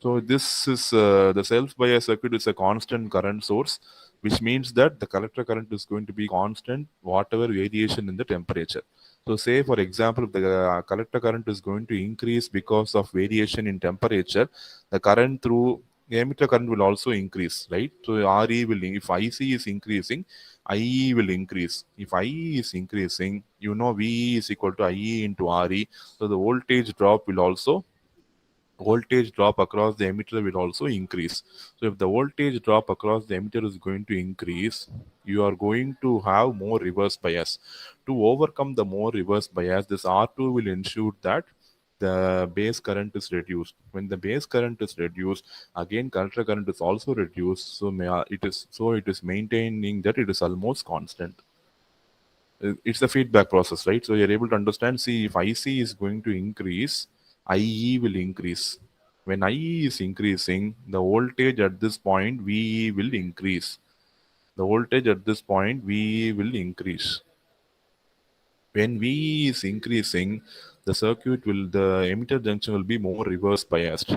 So this is the self-bias circuit is a constant current source, which means that the collector current is going to be constant, whatever variation in the temperature. So say for example, if the collector current is going to increase because of variation in temperature, the current through the emitter current will also increase, right? So RE will, if IC is increasing, IE will increase. If IE is increasing, you know VE is equal to IE into RE. So the voltage drop across the emitter will also increase. So if the voltage drop across the emitter is going to increase, you are going to have more reverse bias. To overcome the more reverse bias, this R2 will ensure that the base current is reduced. When the base current is reduced, again collector current is also reduced. So it is maintaining that it is almost constant. It's a feedback process, right? So you're able to understand. See, if IC is going to increase, IE will increase. When IE is increasing, the voltage at this point VE will increase. The voltage at this point VE will increase. When VE is increasing, the emitter junction will be more reverse biased.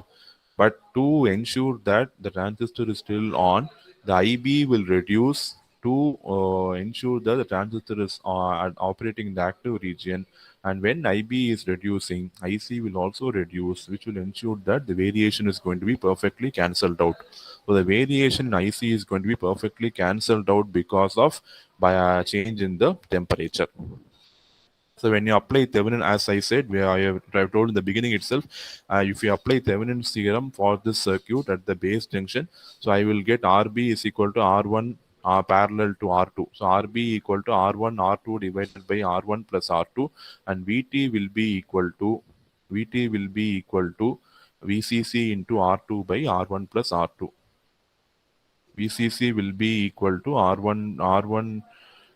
But to ensure that the transistor is still on, the IB will reduce to ensure that the transistor is operating in the active region. And when IB is reducing, IC will also reduce, which will ensure that the variation is going to be perfectly cancelled out. So the variation in IC is going to be perfectly cancelled out because of by a change in the temperature. So when you apply Thevenin, as I said, where I have told in the beginning itself, if you apply Thevenin's theorem for this circuit at the base junction, so I will get RB is equal to R1 parallel to R2. So RB equal to R1 R2 divided by R1 plus R2, and VT will be equal to VCC into R2 by R1 plus R2. VCC will be equal to R1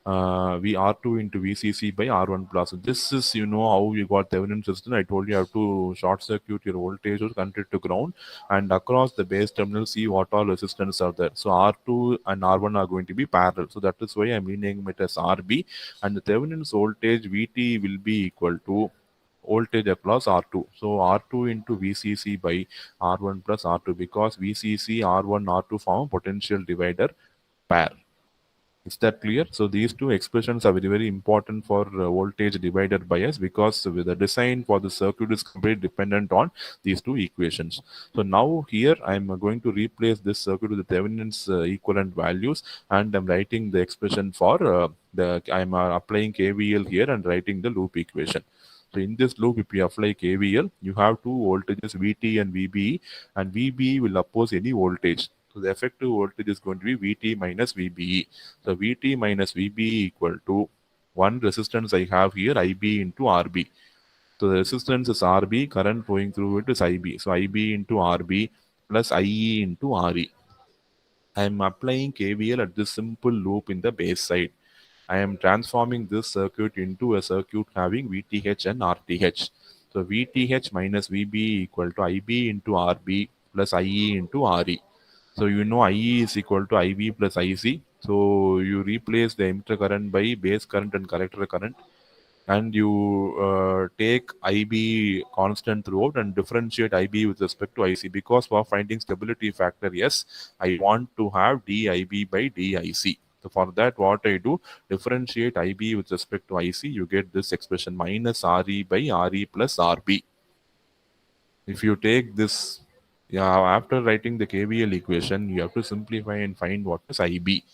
V R2 into VCC by R1 plus. So this is, how you got Thevenin resistance. I told you have to short circuit your voltage or connect it to ground, and across the base terminal see what all resistance are there. So R2 and R1 are going to be parallel. So that is why I'm renaming it as RB, and the Thevenin's voltage VT will be equal to voltage across R2. So R2 into VCC by R1 plus R2, because VCC R1 R2 form a potential divider pair. Is that clear? So these two expressions are very, very important for voltage divider bias, because with the design for the circuit is completely dependent on these two equations. So now here I'm going to replace this circuit with the Thevenin's equivalent values, and I'm writing the expression for I'm applying KVL here and writing the loop equation. So in this loop, if you apply KVL, you have two voltages VT and VBE, and VBE will oppose any voltage. So the effective voltage is going to be VT minus VBE. So VT minus VBE equal to one resistance I have here, IB into RB. So the resistance is RB, current flowing through it is IB. So IB into RB plus IE into RE. I am applying KVL at this simple loop in the base side. I am transforming this circuit into a circuit having VTH and RTH. So VTH minus VB equal to IB into RB plus IE into RE. So you know IE is equal to IB plus IC. So you replace the emitter current by base current and collector current, and you take IB constant throughout and differentiate IB with respect to IC, because for finding stability factor, yes, I want to have DIB by DIC. So for that, what I do, differentiate IB with respect to IC, you get this expression minus RE by RE plus RB. If you take this, yeah, after writing the KVL equation, you have to simplify and find what is IB.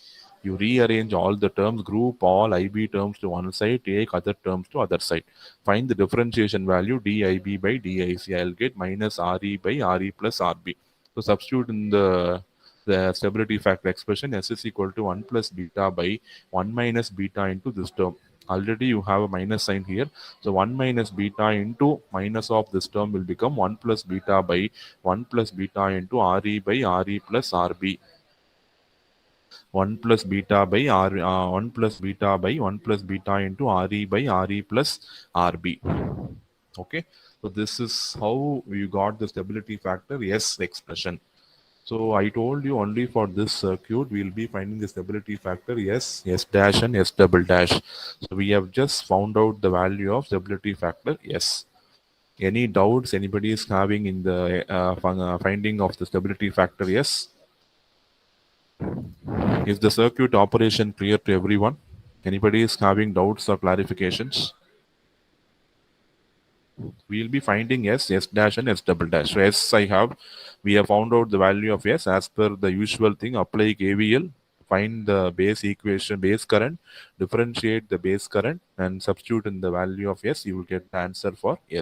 You rearrange all the terms, group all IB terms to one side, take other terms to other side. Find the differentiation value DIB by DIC. I'll get minus RE by RE plus RB. So substitute in the stability factor expression, S is equal to 1 plus beta by 1 minus beta into this term. Already you have a minus sign here. So 1 minus beta into minus of this term will become 1 plus beta by 1 plus beta into RE by RE plus RB. 1 plus beta by 1 plus beta by 1 plus beta into RE by RE plus RB. Okay. So this is how you got the stability factor S expression. So I told you only for this circuit we will be finding the stability factor S, S dash and S double dash. So we have just found out the value of stability factor S. Any doubts anybody is having in the finding of the stability factor? Yes. Is the circuit operation clear to everyone? Anybody is having doubts or clarifications? We'll be finding S dash and S double dash. So S I have, we have found out the value of S as per the usual thing. Apply KVL, find the base equation, base current, differentiate the base current, and substitute in the value of S. You will get the answer for S.